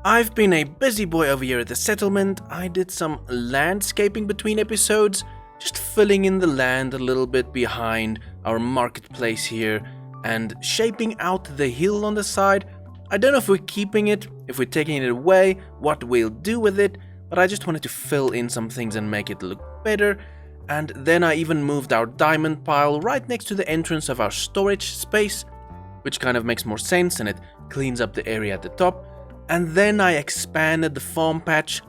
I've been a busy boy over here at the settlement. I did some landscaping between episodes, just filling in the land a little bit behind our marketplace here and shaping out the hill on the side. I don't know if we're keeping it, if we're taking it away, what we'll do with it, but I just wanted to fill in some things and make it look better. And then I even moved our diamond pile right next to the entrance of our storage space, which kind of makes more sense and it cleans up the area at the top. And then I expanded the farm patch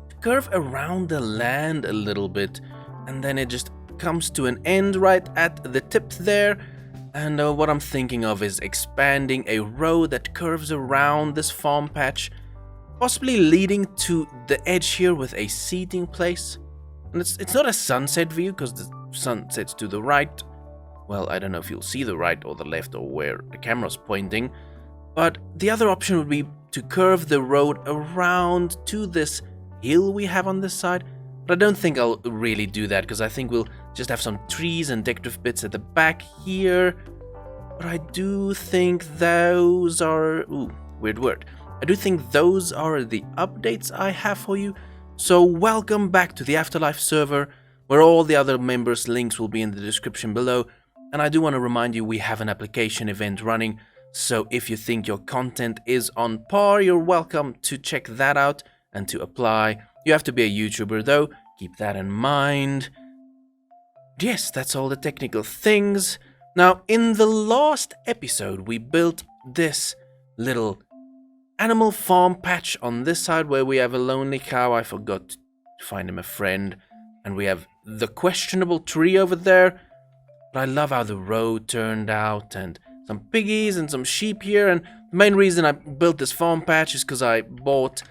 to curve around the land a little bit, and then it just comes to an end right at the tip there. And what I'm thinking of is expanding a road that curves around this farm patch, possibly leading to the edge here with a seating place. And it's not a sunset view because the sun sets to the right. Well, I don't know if you'll see the right or the left or where the camera's pointing, but the other option would be to curve the road around to this hill we have on this side. But I don't think I'll really do that because I think we'll just have some trees and decorative bits at the back here. But I do think those are... Ooh, weird word. I do think those are the updates I have for you. So welcome back to the Afterlife server, where all the other members' links will be in the description below. And I do want to remind you we have an application event running, so if you think your content is on par, you're welcome to check that out and to apply. You have to be a YouTuber though, keep that in mind. Yes, that's all the technical things. Now, in the last episode, we built this little animal farm patch on this side where we have a lonely cow. I forgot to find him a friend. And we have the questionable tree over there. But I love how the road turned out and some piggies and some sheep here. And the main reason I built this farm patch is because I bought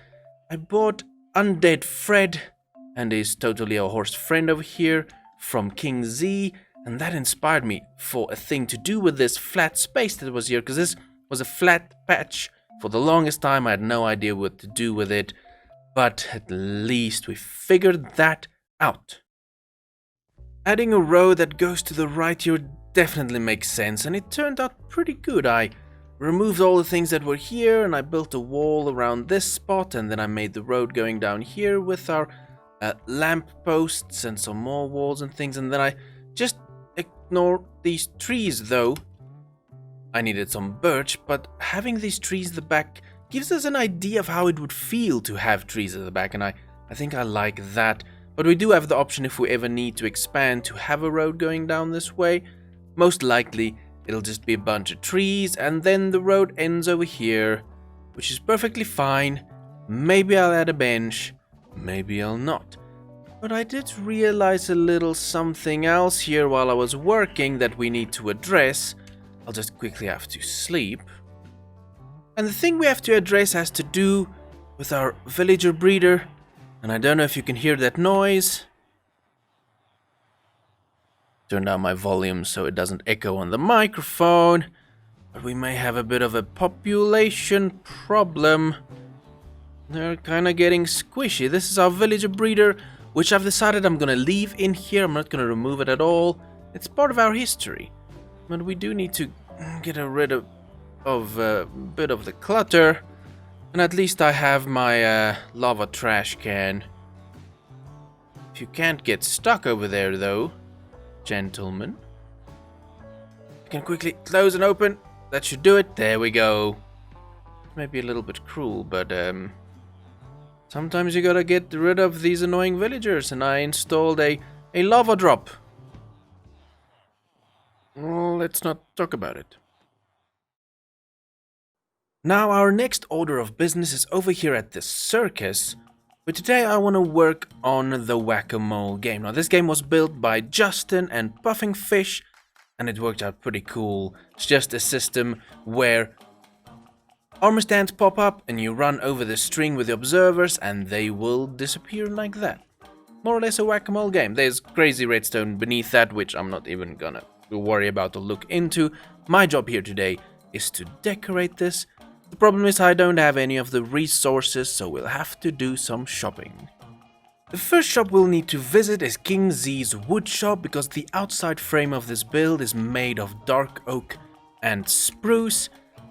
Undead Fred and his totally a horse friend over here from King Z. And that inspired me for a thing to do with this flat space that was here, because this was a flat patch. For the longest time, I had no idea what to do with it, but at least we figured that out. Adding a road that goes to the right here definitely makes sense, and it turned out pretty good. I removed all the things that were here, and I built a wall around this spot, and then I made the road going down here with our lamp posts and some more walls and things, and then I just ignored these trees though. I needed some birch, but having these trees at the back gives us an idea of how it would feel to have trees at the back, and I think I like that. But we do have the option, if we ever need to expand, to have a road going down this way. Most likely, it'll just be a bunch of trees, and then the road ends over here, which is perfectly fine. Maybe I'll add a bench, maybe I'll not. But I did realize a little something else here while I was working that we need to address. I'll just quickly have to sleep. And the thing we have to address has to do with our villager breeder. And I don't know if you can hear that noise. Turn down my volume so it doesn't echo on the microphone. But we may have a bit of a population problem. They're kind of getting squishy. This is our villager breeder, which I've decided I'm going to leave in here. I'm not going to remove it at all. It's part of our history. But we do need to get rid of a bit of the clutter. And at least I have my lava trash can. If you can't get stuck over there though, gentlemen, you can quickly close and open. That should do it. There we go. Maybe a little bit cruel, but sometimes you gotta get rid of these annoying villagers, and I installed a lava drop. Well, let's not talk about it. Now, our next order of business is over here at the circus, but today I want to work on the whack-a-mole game. Now, this game was built by Justin and Puffingfish, and it worked out pretty cool. It's just a system where armor stands pop up, and you run over the string with the observers, and they will disappear like that. More or less a whack-a-mole game. There's crazy redstone beneath that, which I'm not even gonna worry about or look into. My job here today is to decorate this. The problem is I don't have any of the resources, so we'll have to do some shopping. The first shop we'll need to visit is King Z's wood shop, because the outside frame of this build is made of dark oak and spruce.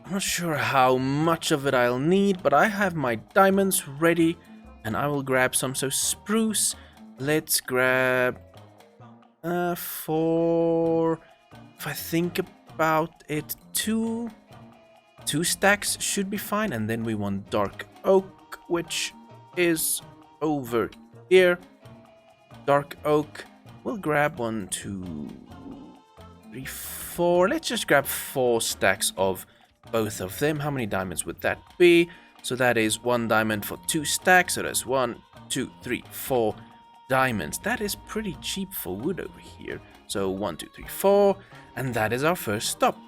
I'm not sure how much of it I'll need, but I have my diamonds ready, and I will grab some. So spruce, let's grab 4. If I think about it, two stacks should be fine, and then we want dark oak, which is over here. Dark oak. We'll grab 1, 2, 3, 4. Let's just grab 4 stacks of both of them. How many diamonds would that be? So that is 1 diamond for 2 stacks. So that's 1, 2, 3, 4 diamonds. That is pretty cheap for wood over here. So 1, 2, 3, 4. And that is our first stop.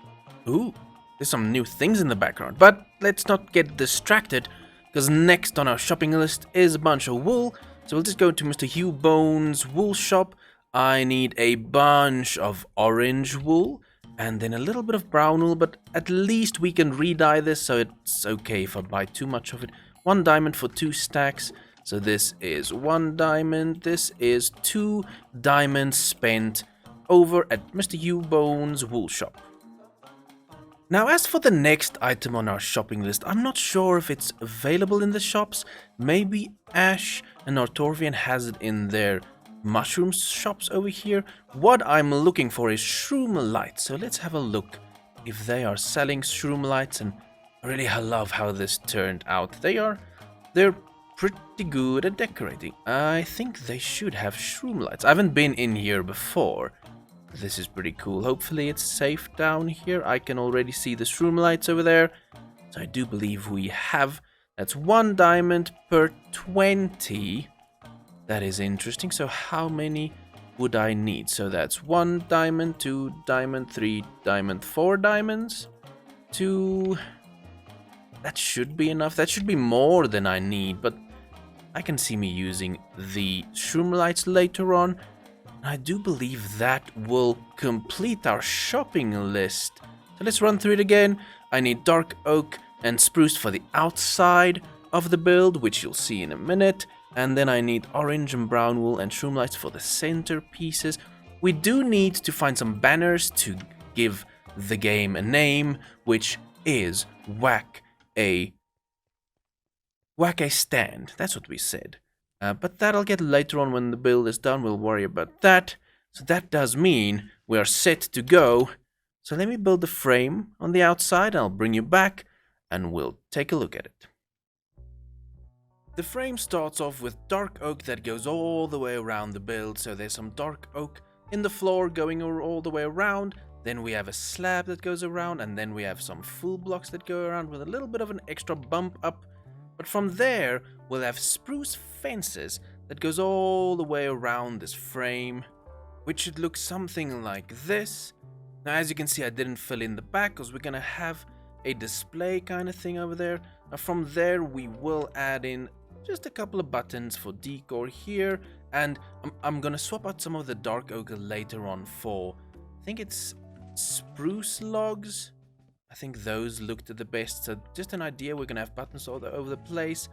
Ooh, there's some new things in the background. But let's not get distracted, because next on our shopping list is a bunch of wool. So we'll just go to Mr. Hugh Bones' wool shop. I need a bunch of orange wool and then a little bit of brown wool, but at least we can re-dye this, so it's okay if I buy too much of it. 1 diamond for 2 stacks. So this is 1 diamond. This is 2 diamonds spent over at Mr. Hugh Bones' wool shop. Now, as for the next item on our shopping list, I'm not sure if it's available in the shops. Maybe Ash and Artorian has it in their mushroom shops over here. What I'm looking for is shroom lights. So let's have a look if they are selling shroom lights. And I really love how this turned out. They're pretty good at decorating. I think they should have shroom lights. I haven't been in here before. This is pretty cool. Hopefully it's safe down here. I can already see the shroom lights over there. So I do believe we have. That's 1 diamond per 20. That is interesting. So how many would I need? So that's 1 diamond, 2 diamond, 3 diamond, 4 diamonds. 2. That should be enough. That should be more than I need, but I can see me using the shroom lights later on. I do believe that will complete our shopping list. So let's run through it again. I need dark oak and spruce for the outside of the build, which you'll see in a minute. And then I need orange and brown wool and shroom lights for the center pieces. We do need to find some banners to give the game a name, which is Whack a Stand. That's what we said. But that'll get later on when the build is done. We'll worry about that. So that does mean we are set to go. So let me build the frame on the outside. I'll bring you back and we'll take a look at it. The frame starts off with dark oak that goes all the way around the build. So there's some dark oak in the floor going all the way around. Then we have a slab that goes around, and then we have some full blocks that go around with a little bit of an extra bump up. But from there, we'll have spruce fences that goes all the way around this frame, which should look something like this. Now, as you can see, I didn't fill in the back because we're going to have a display kind of thing over there. Now, from there, we will add in just a couple of buttons for decor here, and I'm going to swap out some of the dark oak later on for, I think it's spruce logs. I think those looked the best. So just an idea, we're going to have buttons all over the place.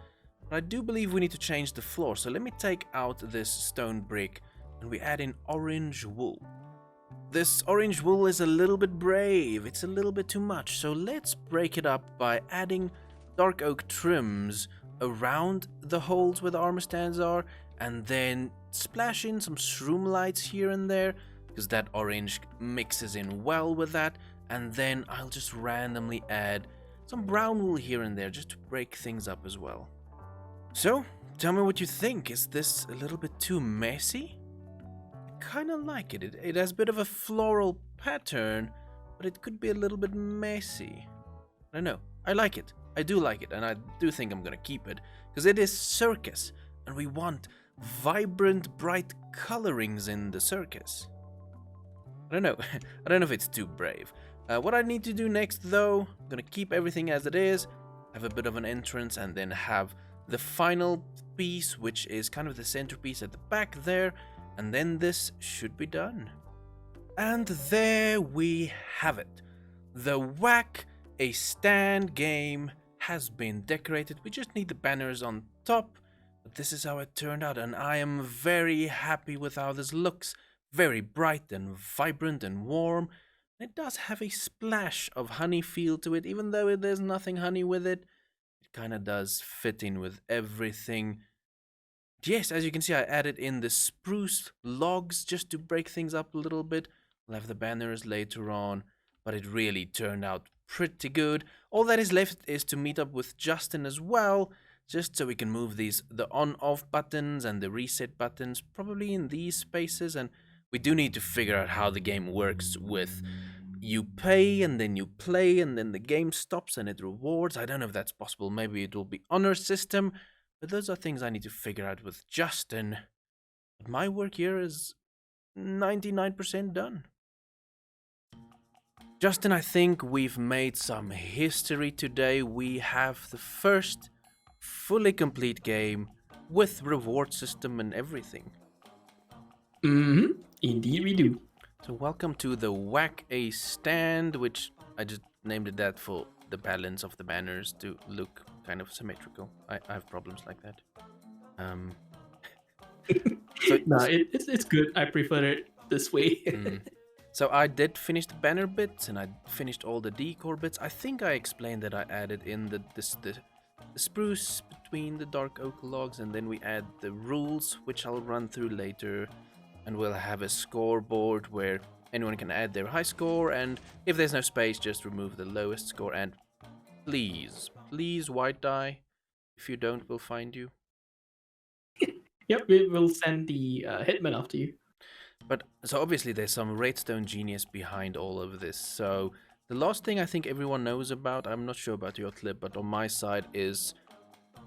But I do believe we need to change the floor. So let me take out this stone brick and we add in orange wool. This orange wool is a little bit brave. It's a little bit too much. So let's break it up by adding dark oak trims around the holes where the armor stands are. And then splash in some shroom lights here and there, because that orange mixes in well with that. And then I'll just randomly add some brown wool here and there just to break things up as well. So, tell me what you think. Is this a little bit too messy? I kind of like it. It has a bit of a floral pattern, but it could be a little bit messy. I don't know. I like it. I do like it, and I do think I'm going to keep it, because it is Circus, and we want vibrant, bright colorings in the Circus. I don't know. I don't know if it's too brave. What I need to do next, though, I'm going to keep everything as it is, have a bit of an entrance, and then have the final piece, which is kind of the centerpiece at the back there, and then this should be done. And there we have it. The Whack a Stand game has been decorated. We just need the banners on top, but this is how it turned out, and I am very happy with how this looks. Very bright and vibrant and warm. It does have a splash of honey feel to it, even though there's nothing honey with it. It kind of does fit in with everything. Yes, as you can see, I added in the spruce logs just to break things up a little bit. We'll have the banners later on, but it really turned out pretty good. All that is left is to meet up with Justin as well, just so we can move the on-off buttons and the reset buttons, probably in these spaces, and we do need to figure out how the game works with you pay and then you play and then the game stops and it rewards. I don't know if that's possible. Maybe it will be honor system. But those are things I need to figure out with Justin. But my work here is 99% done. Justin, I think we've made some history today. We have the first fully complete game with reward system and everything. Indeed we do. So welcome to the Whack A Stand, which I just named it that for the balance of the banners to look kind of symmetrical. I have problems like that. No, it's good. I prefer it this way. So I did finish the banner bits and I finished all the decor bits. I think I explained that I added in the spruce between the dark oak logs, and then we add the rules, which I'll run through later. And we'll have a scoreboard where anyone can add their high score, and if there's no space, just remove the lowest score. And please, white die. If you don't, we'll find you. Yep, we will send the hitman after you. But so obviously there's some redstone genius behind all of this. So the last thing I think everyone knows about, I'm not sure about your clip, but on my side is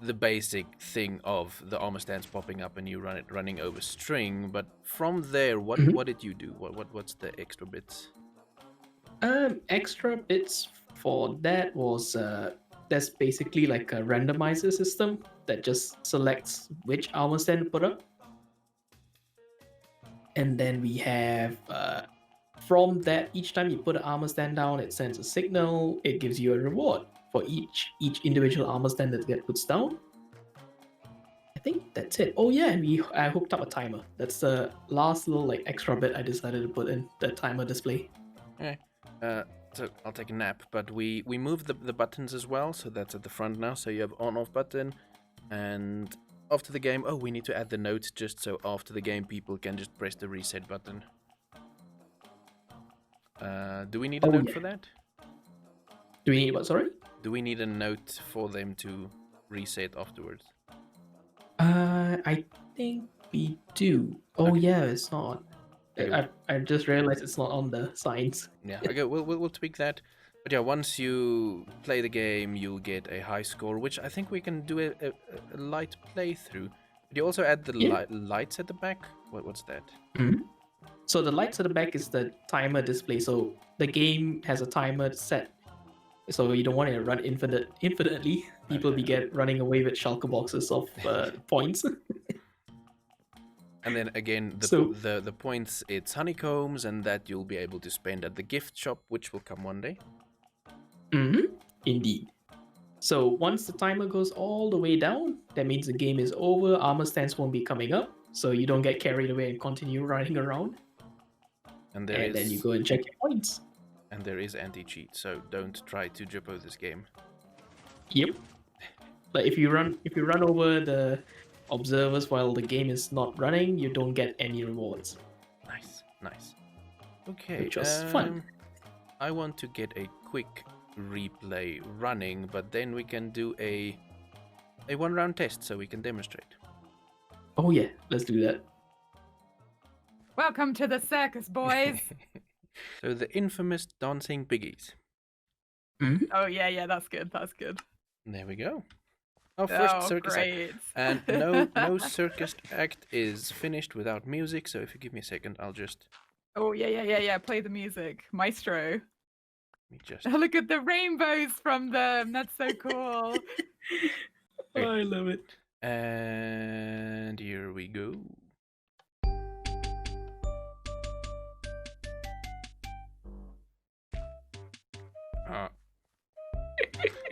the basic thing of the armor stands popping up and you running over string. But from there, what did you do? What's the extra bits? Extra bits for that was that's basically like a randomizer system that just selects which armor stand to put up. And then we have from that, each time you put an armor stand down, it sends a signal. It gives you a reward for each individual armor stand that gets put down. I think that's it. Oh yeah, and I hooked up a timer. That's the last little like extra bit I decided to put in the timer display. Okay. So I'll take a nap, but we moved the buttons as well, so that's at the front now. So you have on-off button, and after the game, we need to add the note just so after the game people can just press the reset button. Do we need a note for that? Do we need what, sorry? Do we need a note for them to reset afterwards? I think we do. Oh okay. Yeah, it's not. I just realized it's not on the signs. Yeah, okay, we'll tweak that. But yeah, once you play the game, you'll get a high score, which I think we can do a light playthrough. But you also add the lights at the back? What's that? So the lights at the back is the timer display. So the game has a timer set. So you don't want it to run infinitely. People be running away with shulker boxes of points. And then again, the points, it's honeycombs, and that you'll be able to spend at the gift shop, which will come one day. Indeed. So once the timer goes all the way down, that means the game is over. Armor stands won't be coming up, so you don't get carried away and continue running around. And then you go and check your points. And there is anti-cheat, so don't try to Jippo this game. Yep. But if you run over the observers while the game is not running, you don't get any rewards. Nice. Okay. Which was fun. I want to get a quick replay running, but then we can do a one-round test so we can demonstrate. Oh yeah, let's do that. Welcome to the circus, boys. So the infamous dancing piggies. Oh yeah, that's good. There we go. Our first circus act. And no circus act is finished without music, so if you give me a second, I'll just... Oh yeah, play the music. Maestro. Let me just... Oh, look at the rainbows from them, that's so cool. Oh, I love it. And here we go.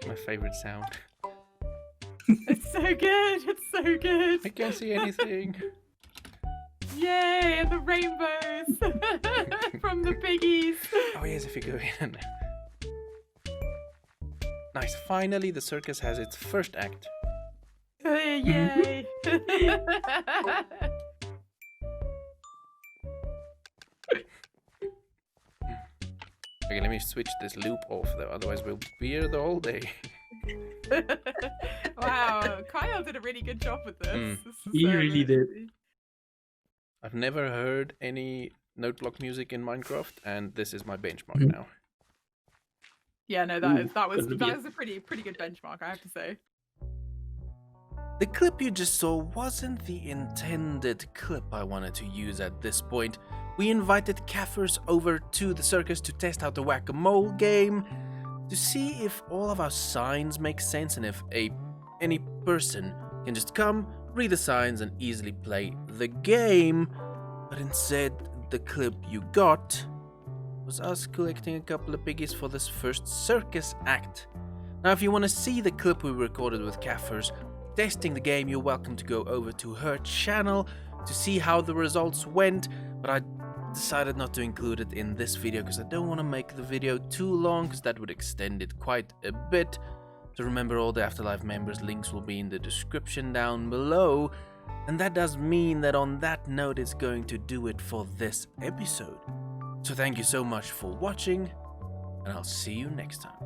My favorite sound. It's so good. I can't see anything. Yay, and the rainbows from the piggies. Oh yes, if you go in. Nice. Finally, the circus has its first act. Yay. Okay, let me switch this loop off though, otherwise we'll be here the whole day. Wow, Kyle did a really good job with this. Mm. This is He so really did. nice. I've never heard any note block music in Minecraft, and this is my benchmark Mhm. now. Yeah, no, Ooh, that was gonna be a- a pretty good benchmark, I have to say. The clip you just saw wasn't the intended clip I wanted to use at this point. We invited Kaffers over to the circus to test out the whack-a-mole game, to see if all of our signs make sense and if any person can just come, read the signs and easily play the game. But instead, the clip you got was us collecting a couple of piggies for this first circus act. Now, if you want to see the clip we recorded with Kaffers testing the game, you're welcome to go over to her channel to see how the results went, but I decided not to include it in this video because I don't want to make the video too long, because that would extend it quite a bit. So remember, all the AfterLife members links will be in the description down below, and that does mean that on that note it's going to do it for this episode. So thank you so much for watching, and I'll see you next time.